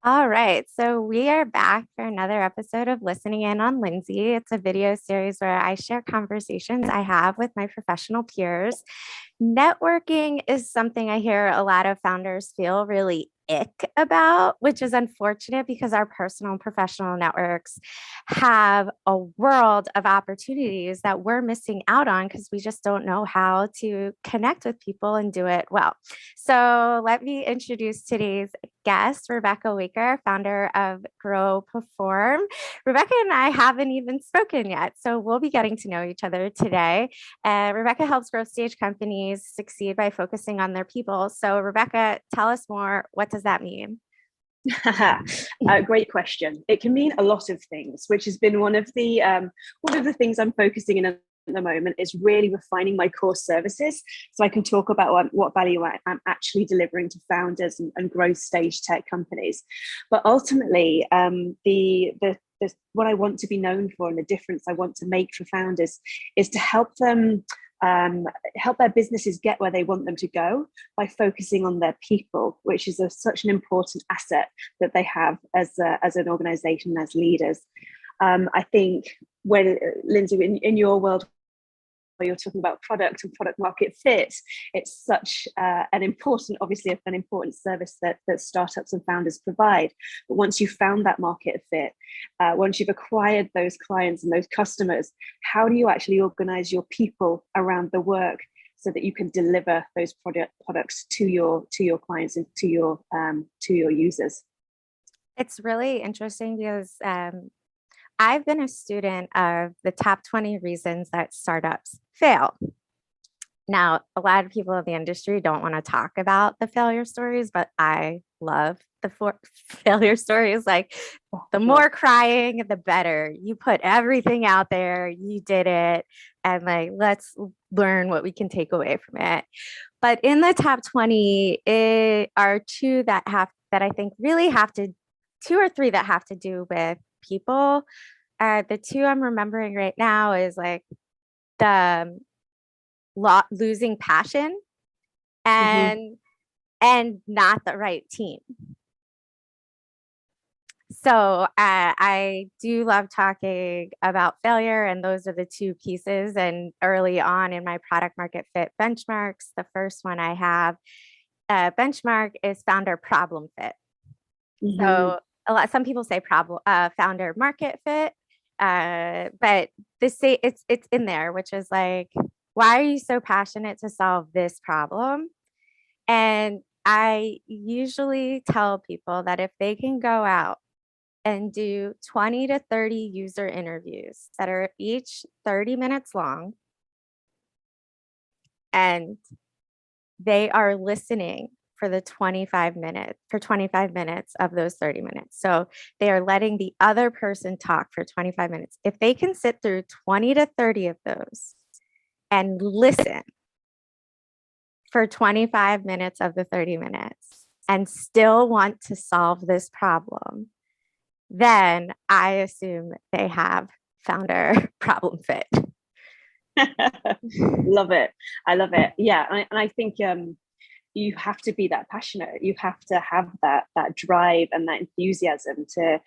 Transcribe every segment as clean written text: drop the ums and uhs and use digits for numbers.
All right, so we are back for another episode of Listening In on Lindsay. It's a video series where I share conversations I have with my professional peers. Networking is something I hear a lot of founders feel really ick about, which is unfortunate because our personal and professional networks have a world of opportunities that we're missing out on because we just don't know how to connect with people and do it well. So, let me introduce today's guest, Rebecca Waker, founder of Grow Perform. Rebecca and I haven't even spoken yet, so we'll be getting to know each other today. Rebecca helps growth stage companies succeed by focusing on their people. So, Rebecca, tell us more. What does that mean? Great question. It can mean a lot of things, which has been one of the things I'm focusing in at the moment is really refining my core services so I can talk about what value I'm actually delivering to founders and growth stage tech companies. But ultimately, the what I want to be known for and the difference I want to make for founders is to help their businesses get where they want them to go by focusing on their people, which is such an important asset that they have as an organization, as leaders. I think when, Lindsay, in your world, where you're talking about product and product market fit, it's such obviously an important service that startups and founders provide. But once you've found that market fit, once you've acquired those clients and those customers, how do you actually organize your people around the work so that you can deliver those products to your clients and to your users? It's really interesting because I've been a student of the top 20 reasons that startups fail. Now, a lot of people in the industry don't want to talk about the failure stories, but I love the failure stories. Like, the more crying, the better. You put everything out there, you did it, and like, let's learn what we can take away from it. But in the top 20, it are that I think really have to, two or three that have to do with people. The two I'm remembering right now is like the losing passion and Mm-hmm. and not the right team. So I do love talking about failure, and those are the two pieces. And early on in my product market fit benchmarks, the first one I have benchmark is founder problem fit. Mm-hmm. So some people say founder market fit, but it's in there, which is like, why are you so passionate to solve this problem? And I usually tell people that if they can go out and do 20 to 30 user interviews that are each 30 minutes long, and they are listening for 25 minutes of those 30 minutes. So they are letting the other person talk for 25 minutes. If they can sit through 20 to 30 of those and listen for 25 minutes of the 30 minutes and still want to solve this problem, then I assume they have founder problem fit. Love it. I love it. Yeah, and I think you have to be that passionate. You have to have that drive and that enthusiasm to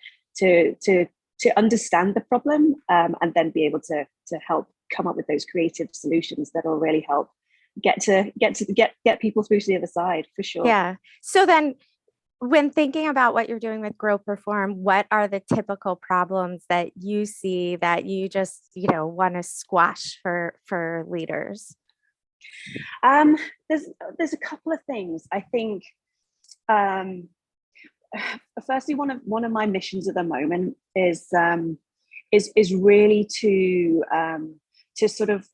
understand the problem, and then be able to help come up with those creative solutions that will really help get people through to the other side, for sure. Yeah. So then, when thinking about what you're doing with Grow Perform, what are the typical problems that you see that you just, want to squash for leaders? Um, there's a couple of things. I think, firstly, one of my missions at the moment is really to sort of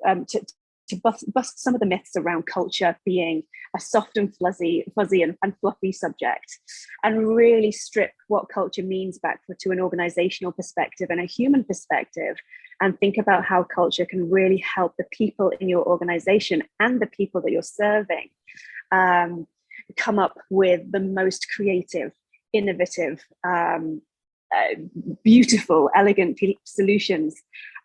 to bust some of the myths around culture being a soft and fuzzy and fluffy subject, and really strip what culture means back to an organizational perspective and a human perspective, and think about how culture can really help the people in your organization and the people that you're serving come up with the most creative, innovative, beautiful, elegant solutions,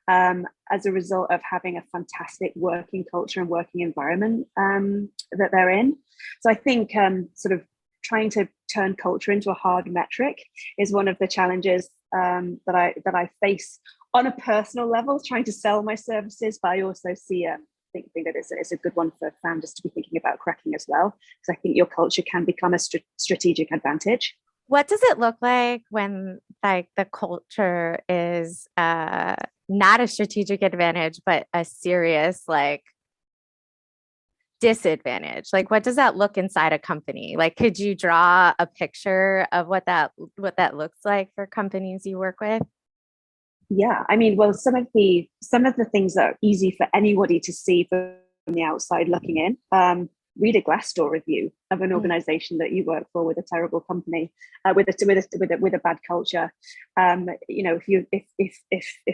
as a result of having a fantastic working culture and working environment that they're in. So I think sort of trying to turn culture into a hard metric is one of the challenges that I face on a personal level, trying to sell my services. But I also think that it's a good one for founders to be thinking about cracking as well, because I think your culture can become a strategic advantage. What does it look like when like the culture is not a strategic advantage, but a serious like disadvantage? Like what does that look inside a company? Like could you draw a picture of what that looks like for companies you work with? Yeah, I mean, well, some of the things that are easy for anybody to see from the outside looking in. Read a Glassdoor review of an Mm. organization that you work for with a terrible company, with a bad culture. If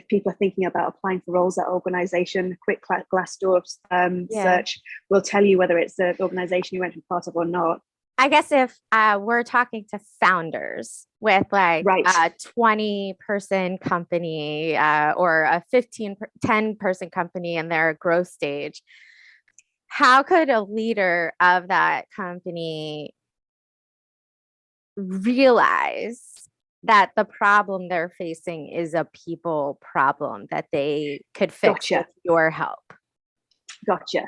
people are thinking about applying for roles at organization, a quick Glassdoor Yeah. search will tell you whether it's an organization you went to be part of or not. I guess if we're talking to founders with like Right. a 20-person company or a 10-person company in their growth stage, how could a leader of that company realize that the problem they're facing is a people problem that they could fix with Gotcha. your help? Gotcha.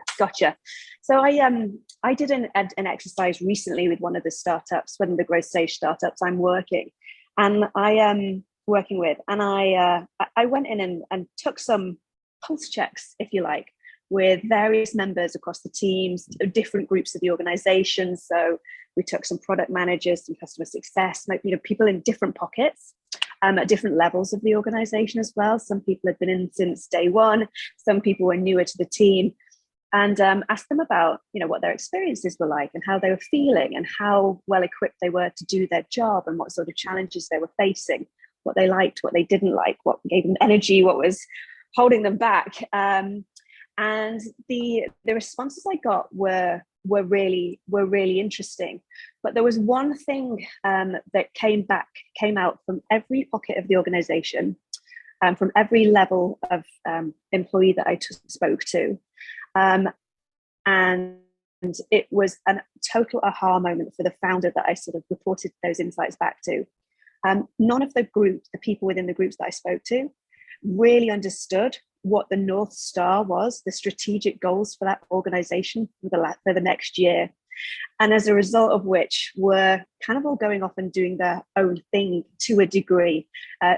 So I did an exercise recently with one of the startups, one of the growth stage startups I'm working, and I am working with, and I went in and took some pulse checks, if you like, with various members across the teams, different groups of the organization. So we took some product managers, some customer success, people in different pockets. At different levels of the organization as well. Some people had been in since day one. Some people were newer to the team, and asked them about what their experiences were like and how they were feeling and how well equipped they were to do their job and what sort of challenges they were facing, what they liked, what they didn't like, what gave them energy, what was holding them back. And the responses I got were really interesting. But there was one thing that came out from every pocket of the organization, from every level of employee that I spoke to. And it was a total aha moment for the founder that I sort of reported those insights back to. None of the people within the groups that I spoke to, really understood what the North Star was, the strategic goals for that organization for the next year. And as a result of which, were kind of all going off and doing their own thing to a degree.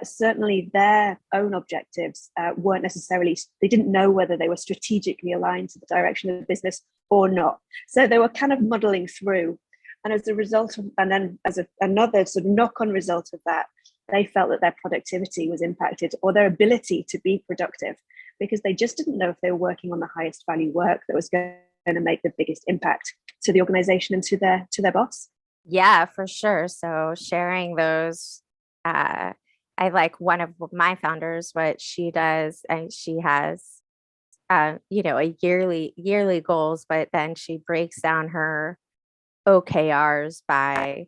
Certainly their own objectives weren't necessarily, they didn't know whether they were strategically aligned to the direction of the business or not. So they were kind of muddling through. And as a result of, and then as another sort of knock-on result of that, they felt that their productivity was impacted, or their ability to be productive, because they just didn't know if they were working on the highest value work that was going to make the biggest impact to the organization and to their boss. Yeah, for sure. So sharing those, I like one of my founders, what she does, and she has, a yearly goals, but then she breaks down her OKRs by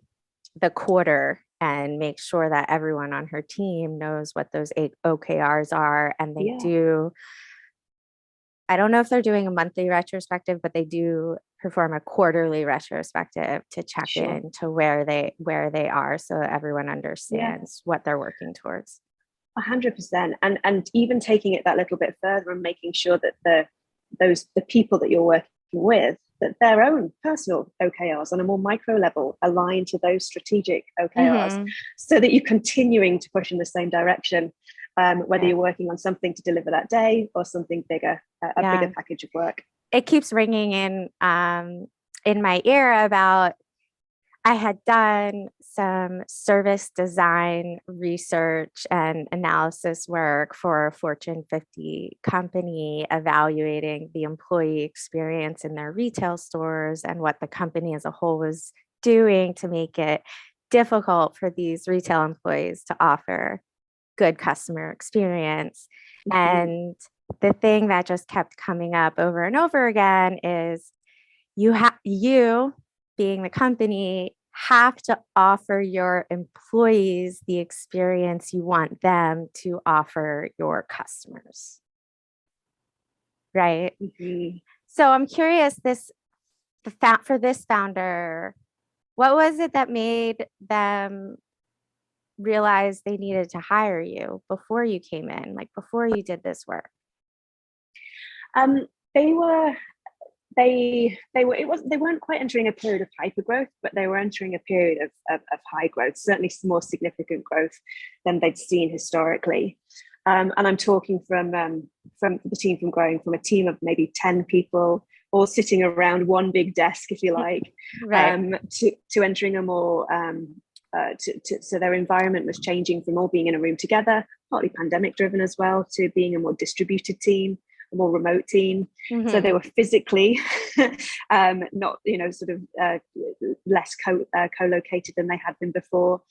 the quarter and makes sure that everyone on her team knows what those OKRs are. And they Yeah. do, I don't know if they're doing a monthly retrospective, but they do perform a quarterly retrospective to check Sure. in to where they are, so everyone Yeah. understands what they're working towards. 100%. And even taking it that little bit further and making sure that the people that you're working with, that their own personal OKRs on a more micro level align to those strategic OKRs, Mm-hmm. so that you're continuing to push in the same direction, whether Yeah. you're working on something to deliver that day or something bigger, a Yeah. bigger package of work. It keeps ringing in my ear about I had done some service design research and analysis work for a Fortune 50 company, evaluating the employee experience in their retail stores and what the company as a whole was doing to make it difficult for these retail employees to offer good customer experience. Mm-hmm. And the thing that just kept coming up over and over again is you being the company have to offer your employees the experience you want them to offer your customers, right? Mm-hmm. So I'm curious, for this founder, What was it that made them realize they needed to hire you before you came in, like before you did this work? Um, they were they weren't quite entering a period of hyper growth, but they were entering a period of high growth, certainly more significant growth than they'd seen historically. And I'm talking from the team, from growing from a team of maybe 10 people all sitting around one big desk, if you like, Right. to entering a more so their environment was changing from all being in a room together, partly pandemic driven as well, to being a more distributed team, a more remote team. So Mm-hmm. they were physically not, sort of less co-located than they had been before,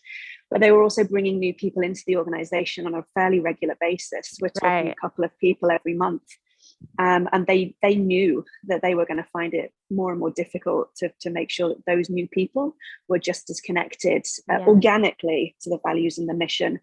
but they were also bringing new people into the organization on a fairly regular basis. We're talking Right. a couple of people every month. And they knew that they were going to find it more and more difficult to make sure that those new people were just as connected Yeah. organically to the values and the mission.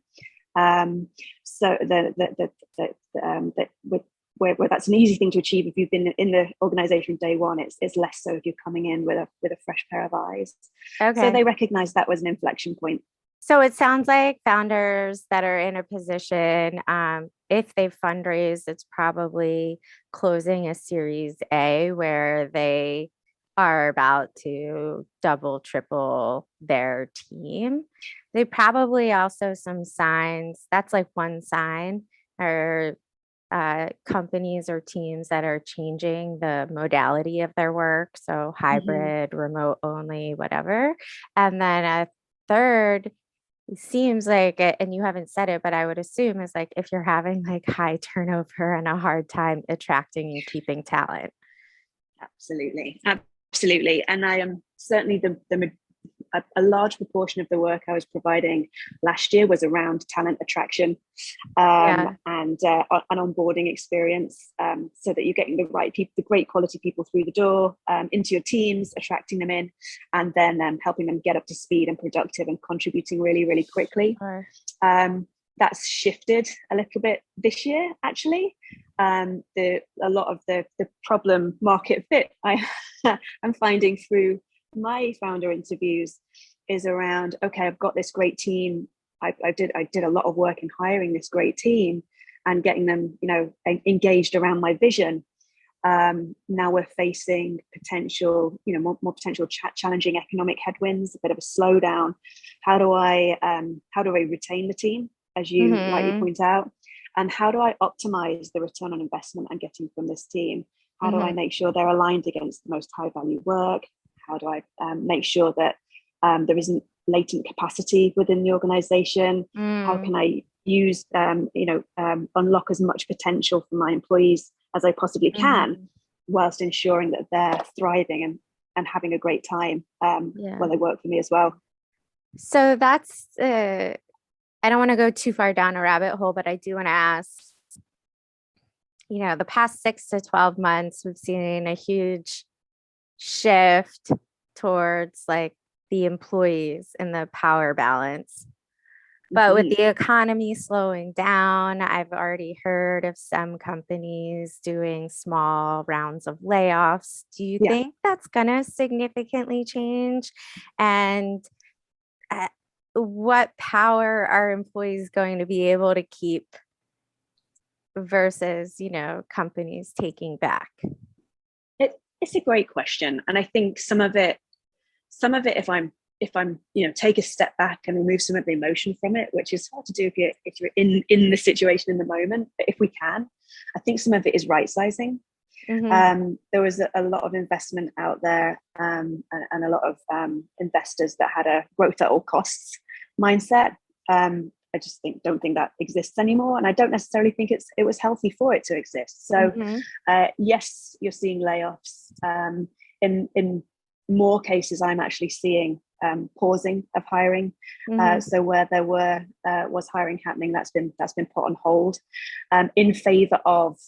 So that with where that's an easy thing to achieve if you've been in the organization day one, it's less so if you're coming in with a fresh pair of eyes. So Okay. they recognized that was an inflection point. So it sounds like founders that are in a position, if they've fundraised, it's probably closing a Series A where they are about to double, triple their team. They probably also some signs, that's like one sign, or companies or teams that are changing the modality of their work. So Mm-hmm. hybrid, remote only, whatever. And then a third, it seems like it, and you haven't said it, but I would assume is like if you're having like high turnover and a hard time attracting and keeping talent. Absolutely, absolutely. And I am certainly a large proportion of the work I was providing last year was around talent attraction, Yeah. and an onboarding experience, so that you're getting the right people, the great quality people through the door, into your teams, attracting them in, and then helping them get up to speed and productive and contributing really, really quickly. Or That's shifted a little bit this year, actually. A lot of the problem market fit I'm finding through my founder interviews is around, okay, I've got this great team. I did a lot of work in hiring this great team and getting them, engaged around my vision. Now we're facing potential, more potential challenging economic headwinds, a bit of a slowdown. How do I retain the team, as you rightly mm-hmm, point out, and how do I optimize the return on investment I'm getting from this team? How do I mm-hmm, make sure they're aligned against the most high value work? How do I make sure that there isn't latent capacity within the organization? How mm, can I use, unlock as much potential for my employees as I possibly can, mm-hmm. whilst ensuring that they're thriving and having a great time Yeah. when they work for me as well. So that's I don't want to go too far down a rabbit hole, but I do want to ask, the past 6 to 12 months, we've seen a huge shift towards like the employees and the power balance. But with Mm-hmm. the economy slowing down, I've already heard of some companies doing small rounds of layoffs. Do you Yeah. think that's going to significantly change? And uh, what power are employees going to be able to keep versus, companies taking back? It's a great question, and I think some of it, if I'm take a step back and remove some of the emotion from it, which is hard to do if you're in the situation in the moment, but if we can, I think some of it is right sizing. Mm-hmm. There was a lot of investment out there, and a lot of investors that had a growth at all costs mindset. I just don't think that exists anymore, and I don't necessarily think it was healthy for it to exist. So, Mm-hmm. yes, you're seeing layoffs. In more cases, I'm actually seeing pausing of hiring. Mm-hmm. So where there was hiring happening, that's been put on hold, in favor of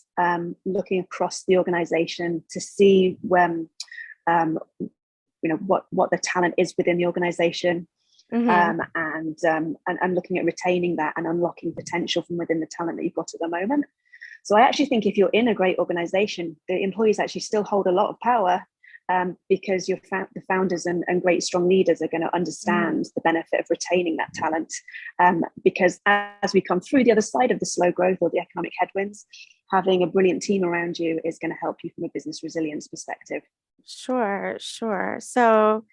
looking across the organization to see when what the talent is within the organization, Mm-hmm. and looking at retaining that and unlocking potential from within the talent that you've got at the moment. So I actually think if you're in a great organization, the employees actually still hold a lot of power, because the founders and great strong leaders are going to understand the benefit of retaining that talent. Because as we come through the other side of the slow growth or the economic headwinds, having a brilliant team around you is going to help you from a business resilience perspective. Sure, sure. So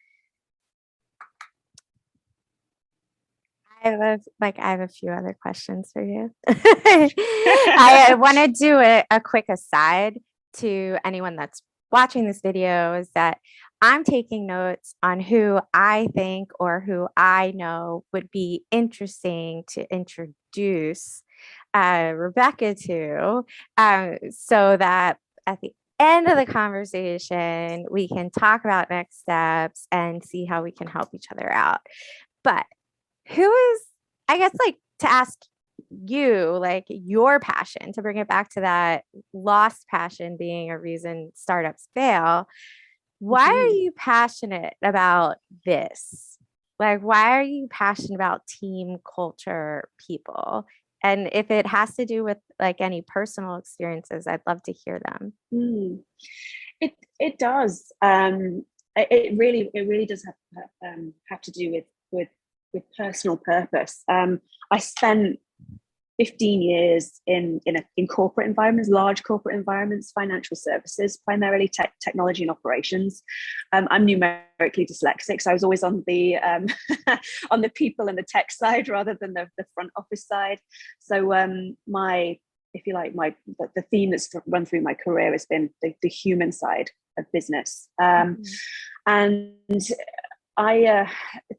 I have a few other questions for you. I want to do a quick aside to anyone that's watching this video, is that I'm taking notes on who I think or who I know would be interesting to introduce Rebecca to, so that at the end of the conversation, we can talk about next steps and see how we can help each other out. But who is, I guess, like, to ask you, like, your passion, to bring it back to that lost passion being a reason startups fail. Why are you passionate about this? Like, why are you passionate about team culture, people? And if it has to do with like any personal experiences, I'd love to hear them. It does. It really does have to do with personal purpose. I spent 15 years in corporate environments, large corporate environments, financial services, primarily technology and operations. I'm numerically dyslexic, so I was always on the on the people and the tech side rather than the front office side. So if you like, the theme that's run through my career has been the human side of business. And I,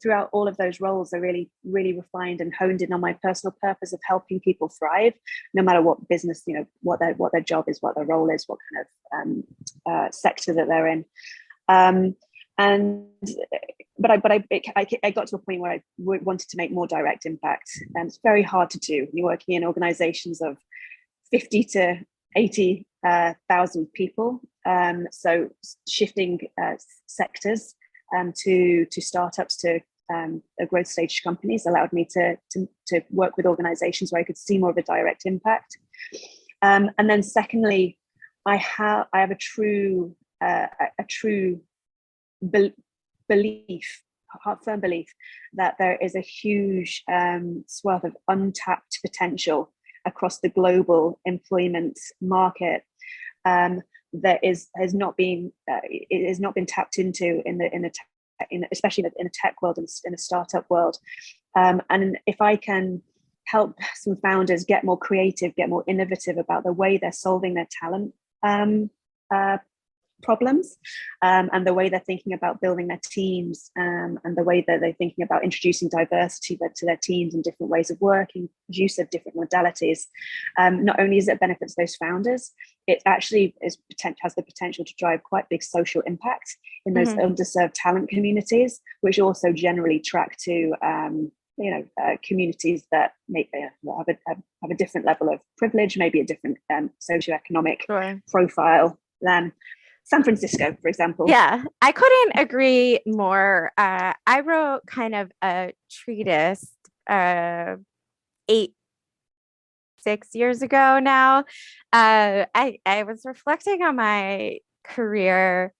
throughout all of those roles, I really, really refined and honed in on my personal purpose of helping people thrive, no matter what business, what their job is, what their role is, what kind of sector that they're in. But I got to a point where I wanted to make more direct impact, and it's very hard to do. You're working in organizations of 50 to 80,000 people. So shifting sectors to startups, to growth stage companies, allowed me to work with organizations where I could see more of a direct impact. And then secondly, I have a true belief, firm belief, that there is a huge swath of untapped potential across the global employment market that has not been tapped into especially in the tech world and in the startup world. And if I can help some founders get more creative, get more innovative about the way they're solving their talent problems, and the way they're thinking about building their teams, and the way that they're thinking about introducing diversity to their teams and different ways of working, use of different modalities, not only is it benefits those founders, it actually has the potential to drive quite big social impact in those underserved talent communities, which also generally track to communities that may have a different level of privilege, maybe a different socioeconomic profile than San Francisco, for example. Yeah, I couldn't agree more. I wrote kind of a treatise 6 years ago now. I was reflecting on my career,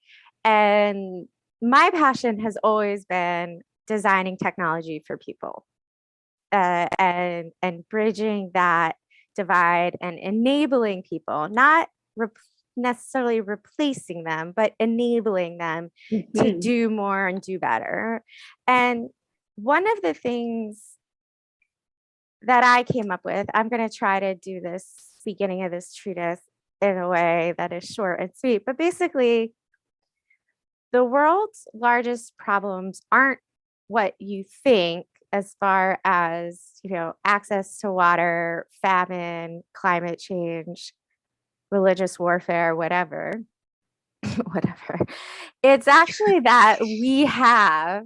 and my passion has always been designing technology for people, and bridging that divide and enabling people, not necessarily replacing them, but enabling them to do more and do better. And one of the things that I came up with, I'm going to try to do this beginning of this treatise in a way that is short and sweet, but basically, the world's largest problems aren't what you think, as far as, access to water, famine, climate change, religious warfare, whatever. It's actually that we have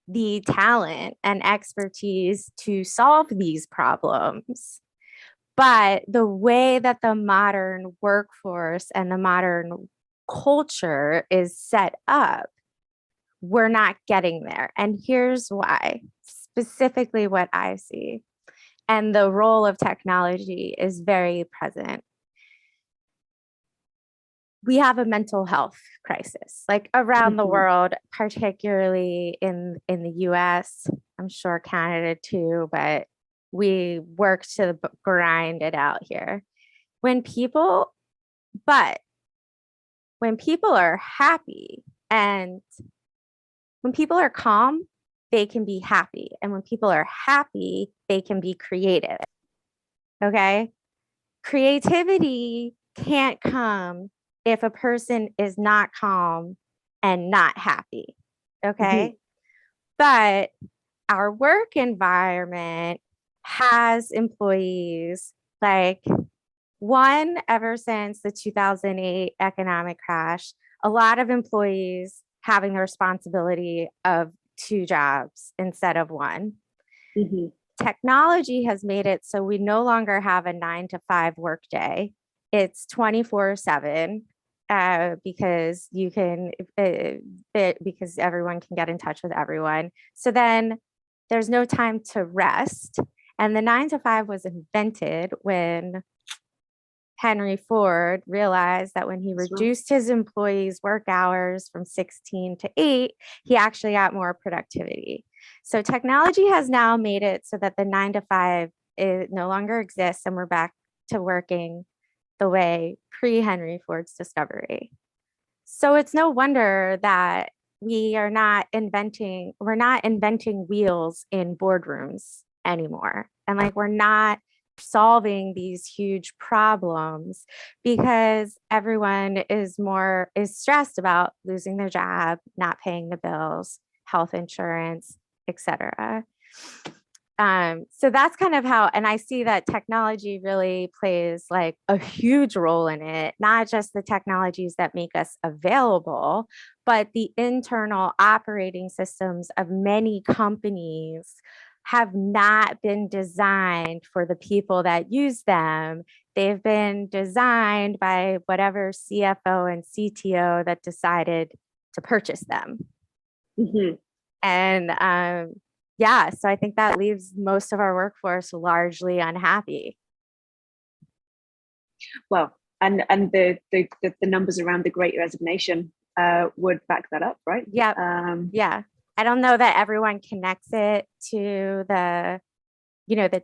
the talent and expertise to solve these problems. But the way that the modern workforce and the modern culture is set up, we're not getting there. And here's why, specifically what I see. And the role of technology is very present. we have a mental health crisis, like around the Mm-hmm. world, particularly in the US. I'm sure Canada too, but we work to grind it out here. When people, but when people are happy and when people are calm, they can be happy. And when people are happy, they can be creative. Okay. Creativity can't come if a person is not calm and not happy. Mm-hmm. Okay. But our work environment has employees like one, ever since the 2008 economic crash, a lot of employees having the responsibility of two jobs instead of one. Mm-hmm. Technology has made it so we no longer have a 9 to 5 workday. It's 24/7 because you can, because everyone can get in touch with everyone. So then there's no time to rest. And the 9 to 5 was invented when Henry Ford realized that when he That's right. reduced his employees' work hours from 16 to 8, he actually got more productivity. So technology has now made it so that the 9 to 5 no longer exists, and we're back to working the way pre-Henry Ford's discovery. So it's no wonder that we're not inventing wheels in boardrooms anymore. And like we're not solving these huge problems because everyone is stressed about losing their job, not paying the bills, health insurance, etc. So that's kind of how, and I see that technology really plays like a huge role in it, not just the technologies that make us available, but the internal operating systems of many companies have not been designed for the people that use them. They've been designed by whatever CFO and CTO that decided to purchase them. Mm-hmm. And yeah, so I think that leaves most of our workforce largely unhappy. Well, and the numbers around the Great Resignation would back that up, right? Yep. Yeah. I don't know that everyone connects it to the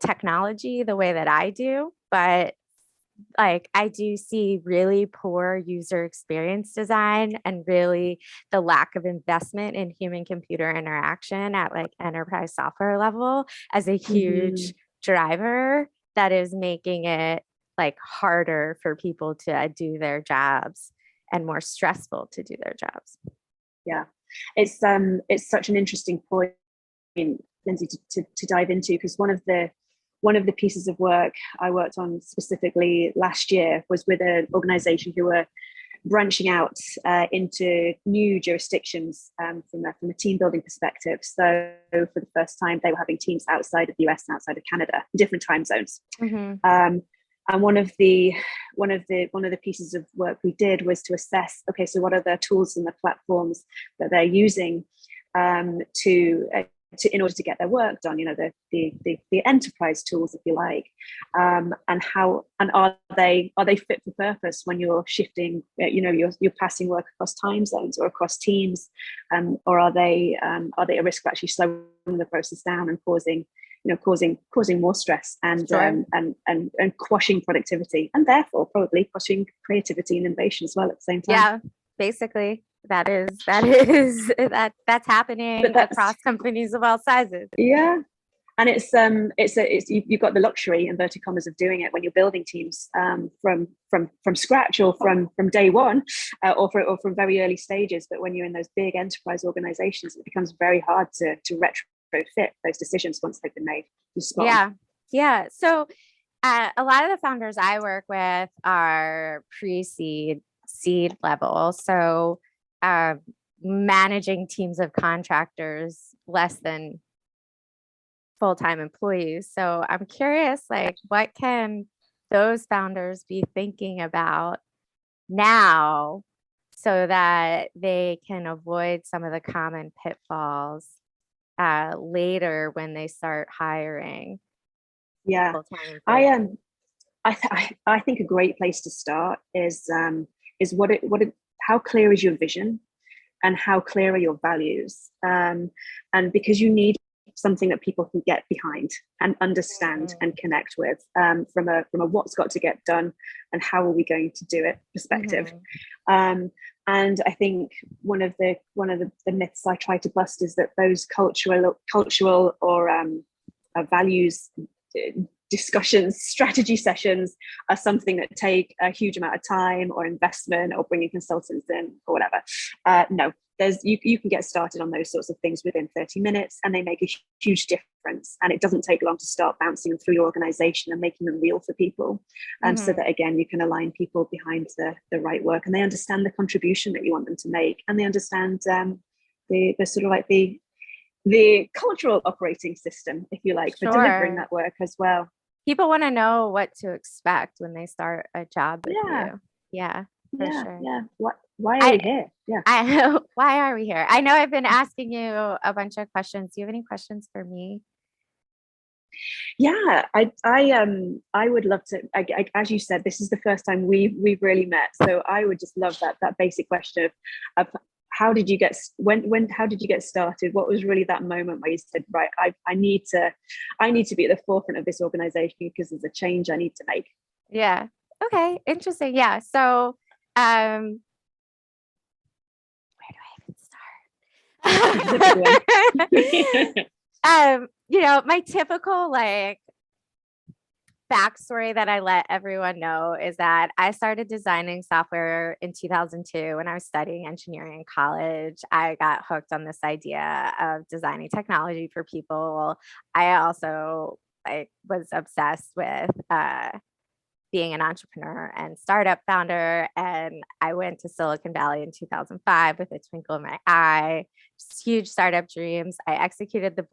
technology the way that I do, but like I do see really poor user experience design and really the lack of investment in human computer interaction at like enterprise software level as a Mm-hmm. huge driver that is making it like harder for people to do their jobs and more stressful to do their jobs. Yeah, it's such an interesting point, Lindsay, to dive into, because one of the pieces of work I worked on specifically last year was with an organization who were branching out into new jurisdictions from a team building perspective. So for the first time, they were having teams outside of the US and outside of Canada, different time zones. Mm-hmm. And one of the pieces of work we did was to assess, okay, so what are the tools and the platforms that they're using to in order to get their work done, the enterprise tools, if you like, and are they fit for purpose when you're shifting, you're passing work across time zones or across teams, or are they a risk of actually slowing the process down and causing more stress and Sure. and quashing productivity, and therefore probably quashing creativity and innovation as well at the same time. Yeah, basically that's happening But that's across companies of all sizes. yeah, and you've got the luxury, inverted commas, of doing it when you're building teams from scratch or from day one, or from very early stages. But when you're in those big enterprise organizations, it becomes very hard to retrofit those decisions once they've been made. Yeah. Yeah. So a lot of the founders I work with are pre-seed, seed level. So uh, managing teams of contractors less than full-time employees. So I'm curious, like, what can those founders be thinking about now so that they can avoid some of the common pitfalls later when they start hiring Yeah, full-time I employees? I think a great place to start is is how clear is your vision, and how clear are your values, and because you need something that people can get behind and understand and connect with, from a what's got to get done and how are we going to do it perspective. And I think one of the myths I try to bust is that those cultural or values discussions, strategy sessions are something that take a huge amount of time or investment or bringing consultants in or whatever. No, you can get started on those sorts of things within 30 minutes, and they make a huge difference. And it doesn't take long to start bouncing them through your organization and making them real for people. So that, again, you can align people behind the right work, and they understand the contribution that you want them to make, and they understand the sort of like the cultural operating system, if you like, for delivering that work as well. People want to know what to expect when they start a job with you. Yeah, for sure. Yeah. Why are we here? Yeah. Why are we here? I know I've been asking you a bunch of questions. Do you have any questions for me? Yeah, I would love to. As you said, this is the first time we've really met, so I would just love that basic question of how did you get how did you get started? What was really that moment where you said, right, I need to be at the forefront of this organization because there's a change I need to make? Yeah. Okay. Interesting. Yeah. So, where do I even start? My typical like backstory that I let everyone know is that I started designing software in 2002 when I was studying engineering in college. I got hooked on this idea of designing technology for people. I also was obsessed with being an entrepreneur and startup founder. And I went to Silicon Valley in 2005 with a twinkle in my eye, just huge startup dreams. I executed the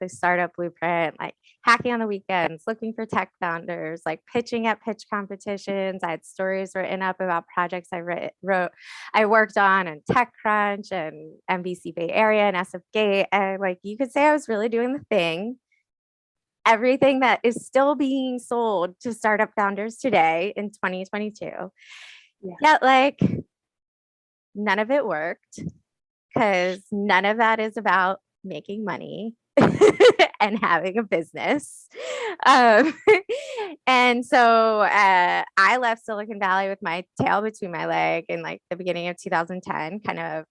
startup blueprint, like hacking on the weekends, looking for tech founders, like pitching at pitch competitions. I had stories written up about projects I worked on, and TechCrunch and NBC Bay Area and SF Gate. And like, you could say I was really doing the thing. Everything that is still being sold to startup founders today in 2022. Yet, like, none of it worked because none of that is about making money and having a business. And so I left Silicon Valley with my tail between my leg in like the beginning of 2010, kind of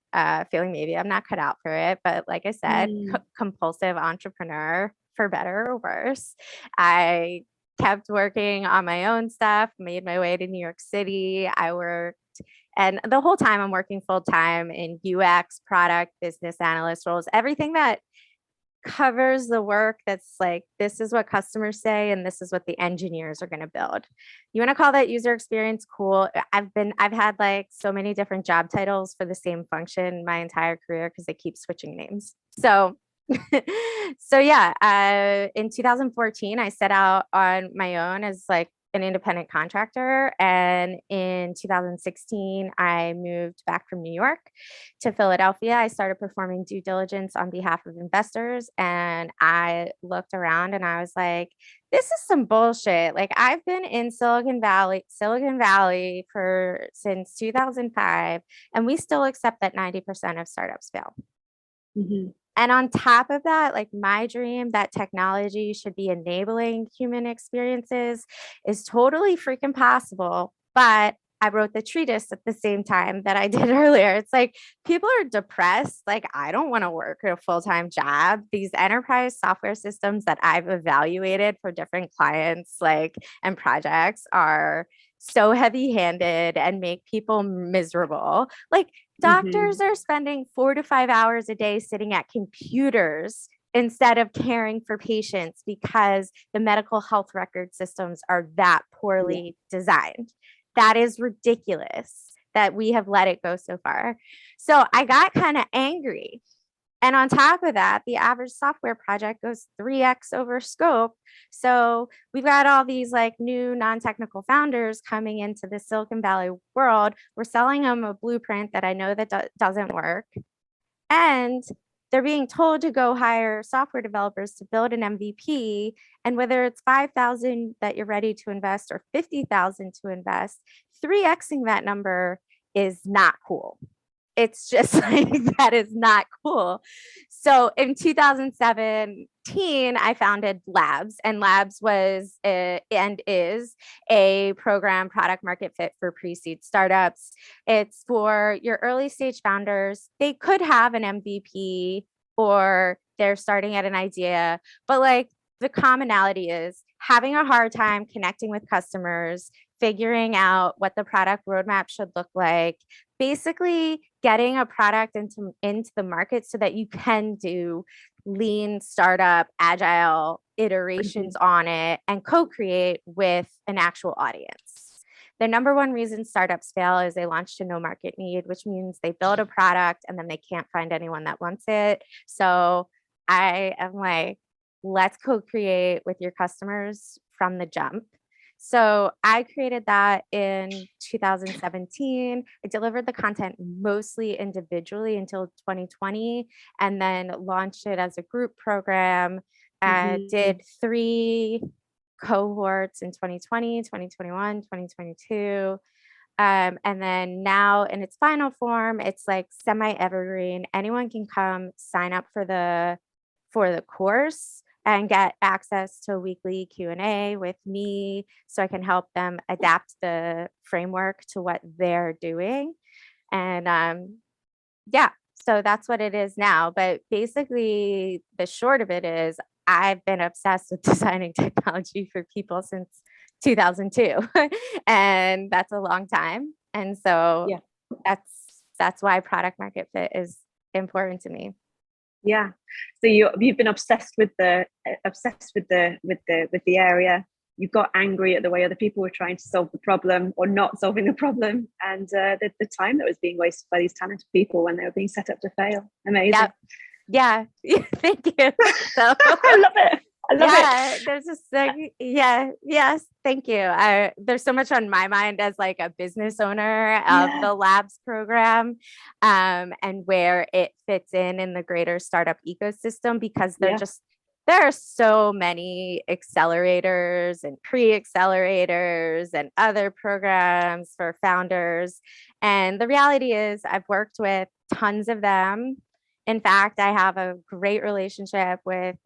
feeling maybe I'm not cut out for it. But like I said, compulsive entrepreneur, for better or worse. I kept working on my own stuff, made my way to New York City. I worked, and the whole time I'm working full time in UX, product, business analyst roles, everything that covers the work that's like, this is what customers say, and this is what the engineers are going to build. You want to call that user experience? Cool. I've had like so many different job titles for the same function my entire career because they keep switching names. So in 2014, I set out on my own as like an independent contractor. And in 2016, I moved back from New York to Philadelphia. I started performing due diligence on behalf of investors. And I looked around and I was like, this is some bullshit. Like, I've been in Silicon Valley since 2005, and we still accept that 90% of startups fail. And on top of that, like, my dream that technology should be enabling human experiences is totally freaking possible. But I wrote the treatise at the same time that I did earlier. It's like, people are depressed. Like, I don't want to work a full-time job. These enterprise software systems that I've evaluated for different clients, like, and projects are so heavy-handed and make people miserable. Like, doctors are spending 4 to 5 hours a day sitting at computers instead of caring for patients because the medical health record systems are that poorly designed. That is ridiculous that we have let it go so far. So I got kind of angry. And on top of that, the average software project goes 3x over scope. So we've got all these like new non-technical founders coming into the Silicon Valley world. We're selling them a blueprint that I know that doesn't work. And they're being told to go hire software developers to build an MVP. And whether it's 5,000 that you're ready to invest or 50,000 to invest, 3xing that number is not cool. It's just like, that is not cool. So in 2017, I founded Labs, and Labs was and is a program product market fit for pre-seed startups. It's for your early stage founders. They could have an MVP or they're starting at an idea, but like the commonality is having a hard time connecting with customers, figuring out what the product roadmap should look like, basically getting a product into the market so that you can do lean startup, agile iterations on it and co-create with an actual audience. The number one reason startups fail is they launch to no market need, which means they build a product and then they can't find anyone that wants it. So I am like, let's co-create with your customers from the jump. So I created that in 2017. I delivered the content mostly individually until 2020, and then launched it as a group program. Did 3 cohorts in 2020, 2021, 2022. And then now in its final form, it's like semi-evergreen. Anyone can come sign up for the course and get access to a weekly Q&A with me so I can help them adapt the framework to what they're doing. And yeah, so that's what it is now. But basically, the short of it is I've been obsessed with designing technology for people since 2002. And that's a long time. And so that's why product market fit is important to me. Yeah. So you've been obsessed with the area. You got angry at the way other people were trying to solve the problem or not solving the problem, and the time that was being wasted by these talented people when they were being set up to fail. Amazing. Yeah. Thank you. So I love it. I love it. There's just like, yes, thank you. There's so much on my mind as like a business owner of the Labs program, and where it fits in the greater startup ecosystem, because there are so many accelerators and pre-accelerators and other programs for founders. And the reality is I've worked with tons of them. In fact, I have a great relationship with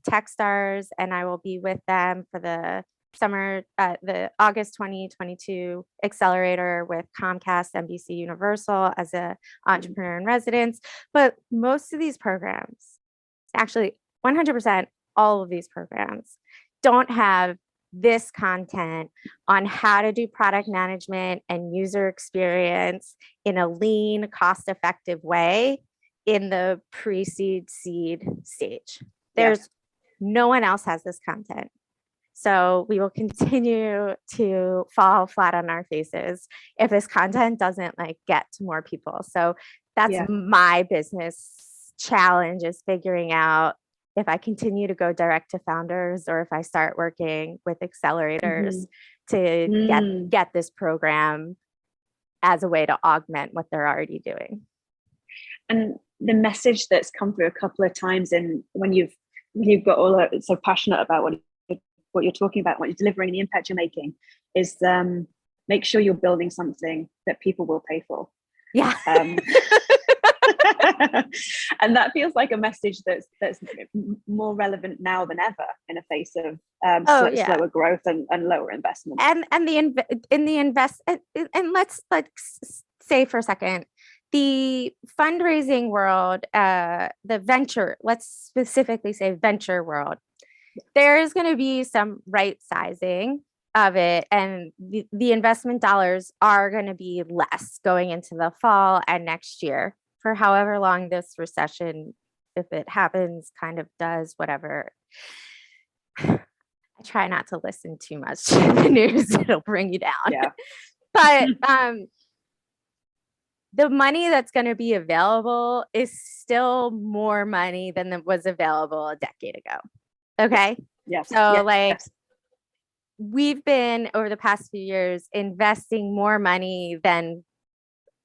Techstars, and I will be with them for the summer, the August 2022 accelerator with Comcast, NBC Universal as a entrepreneur in residence. But most of these programs, actually 100%, all of these programs don't have this content on how to do product management and user experience in a lean, cost-effective way in the pre-seed seed stage. There's no one else has this content. So we will continue to fall flat on our faces if this content doesn't like get to more people. So that's my business challenge, is figuring out if I continue to go direct to founders or if I start working with accelerators to get this program as a way to augment what they're already doing. And the message that's come through a couple of times, and when you've got all so passionate about what you're talking about, what you're delivering, the impact you're making, is make sure you're building something that people will pay for. Yeah. And that feels like a message that's more relevant now than ever in a face of slower growth and lower investment. And let's say for a second, the fundraising world, the venture, let's specifically say venture world, there is going to be some right sizing of it, and the investment dollars are going to be less going into the fall and next year for however long this recession, if it happens, kind of does, whatever. I try not to listen too much to the news. It'll bring you down. Yeah. But the money that's going to be available is still more money than was available a decade ago. Okay. Yes. So we've been over the past few years investing more money than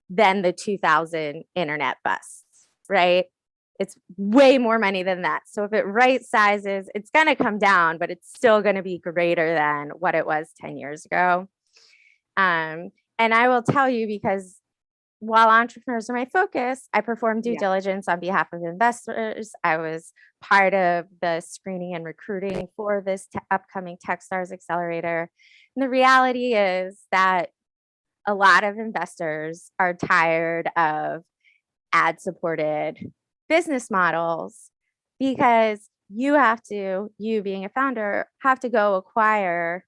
the 2000 internet busts, right? it's way more money than that. So if it right sizes, it's going to come down, but it's still going to be greater than what it was 10 years ago. And I will tell you, because while entrepreneurs are my focus, I perform due diligence on behalf of investors. I was part of the screening and recruiting for this upcoming Techstars Accelerator. And the reality is that a lot of investors are tired of ad supported business models, because you being a founder, have to go acquire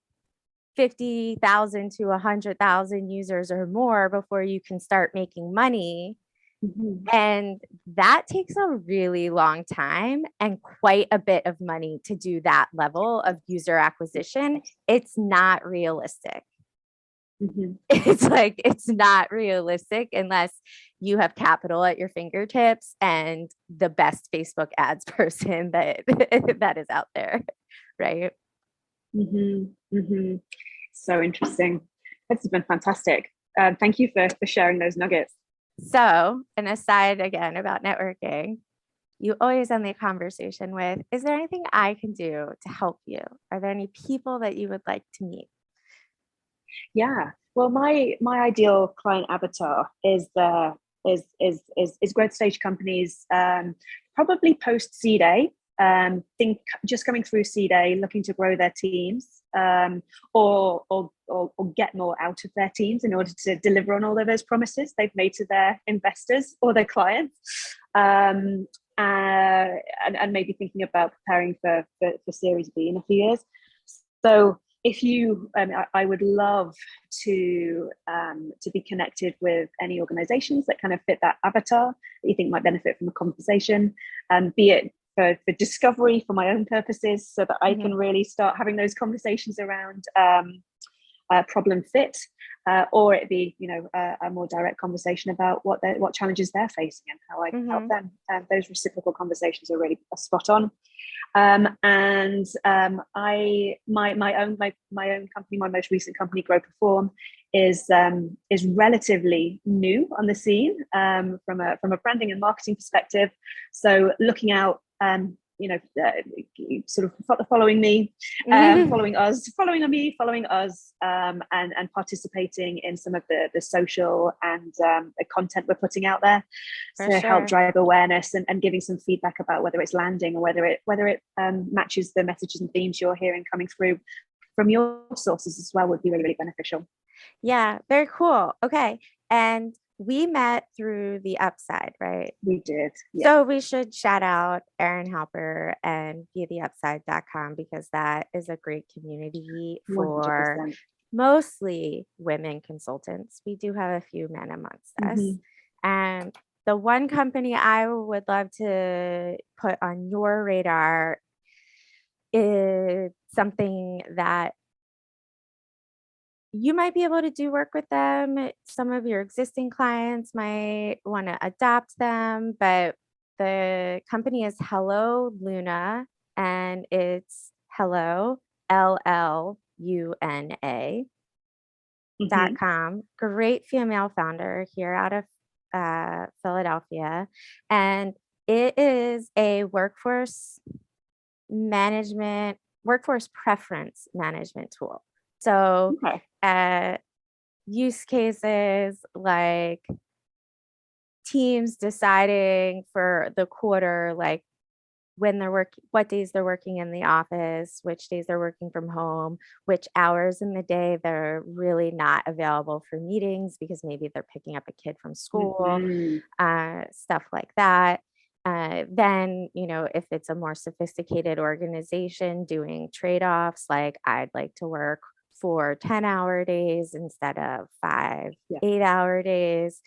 50,000 to 100,000 users or more before you can start making money. Mm-hmm. And that takes a really long time and quite a bit of money to do that level of user acquisition. It's not realistic. Mm-hmm. It's like, it's not realistic unless you have capital at your fingertips and the best Facebook ads person that that is out there, right? Mm-hmm. Mm-hmm. So interesting. This has been fantastic. Thank you for sharing those nuggets. So, an aside again about networking, you always end the conversation with, is there anything I can do to help you? Are there any people that you would like to meet? Yeah. Well, my ideal client avatar is growth stage companies, probably post seed A. Think just coming through seed A, looking to grow their teams, or get more out of their teams in order to deliver on all of those promises they've made to their investors or their clients. And maybe thinking about preparing for Series B in a few years. So if you, I would love to be connected with any organizations that kind of fit that avatar that you think might benefit from a conversation, be it for discovery for my own purposes, so that I can really start having those conversations around problem fit, or it be a more direct conversation about what challenges they're facing and how I can help them. Those reciprocal conversations are really spot on. My own company, my most recent company, Grow Perform, is relatively new on the scene, from a branding and marketing perspective. So looking out, sort of following me, following us, and participating in some of the social and the content we're putting out there to help drive awareness and giving some feedback about whether it's landing or whether it matches the messages and themes you're hearing coming through from your sources as well would be really, really beneficial. Yeah, very cool. Okay. And we met through the Upside, right? We did. Yeah. So we should shout out Erin Halper and BeTheUpside.com, because that is a great community for 100%. Mostly women consultants. We do have a few men amongst us. And the one company I would love to put on your radar is something that you might be able to do work with them. Some of your existing clients might want to adopt them, but the company is Hello Luna, and it's Hello LLUNA.com. Great female founder here out of Philadelphia, and it is a workforce preference management tool. So use cases like teams deciding for the quarter, like when they're what days they're working in the office, which days they're working from home, which hours in the day they're really not available for meetings because maybe they're picking up a kid from school, stuff like that. Then, if it's a more sophisticated organization doing trade-offs, like I'd like to work for 10-hour days instead of 5 8-hour days,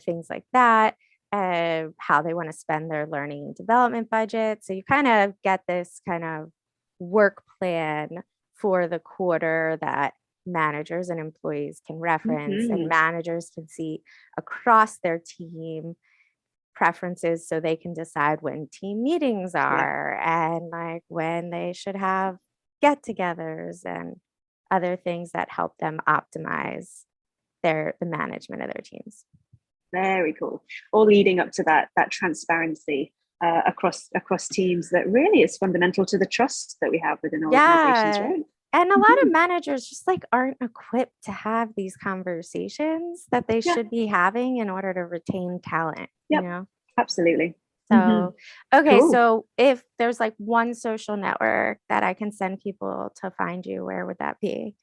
things like that, how they want to spend their learning and development budget. So you kind of get this kind of work plan for the quarter that managers and employees can reference, and managers can see across their team preferences, so they can decide when team meetings are and like when they should have get-togethers and other things that help them optimize the management of their teams. Very cool. All leading up to that transparency across teams that really is fundamental to the trust that we have within organizations, Yeah. right? And a lot Mm-hmm. of managers just like aren't equipped to have these conversations that they Yeah. should be having in order to retain talent, you Yep. know? Absolutely. Mm-hmm. So, okay. Cool. So if there's like one social network that I can send people to find you, where would that be?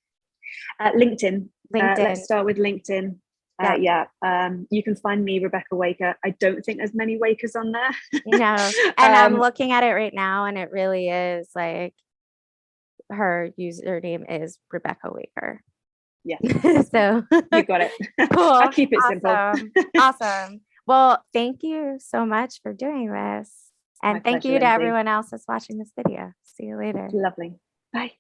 LinkedIn. Let's LinkedIn. start with LinkedIn. Yeah. Yeah, you can find me, Rebecca Waker. I don't think there's many Wakers on there. And I'm um, looking at it right now and it really is like her username is Rebecca Waker. yeah, So you got it. I'll cool. keep it simple. Awesome. Awesome. Well, thank you so much for doing this. My And thank pleasure, you to Lindsay. everyone else that's watching this video. See you later. Lovely. Bye.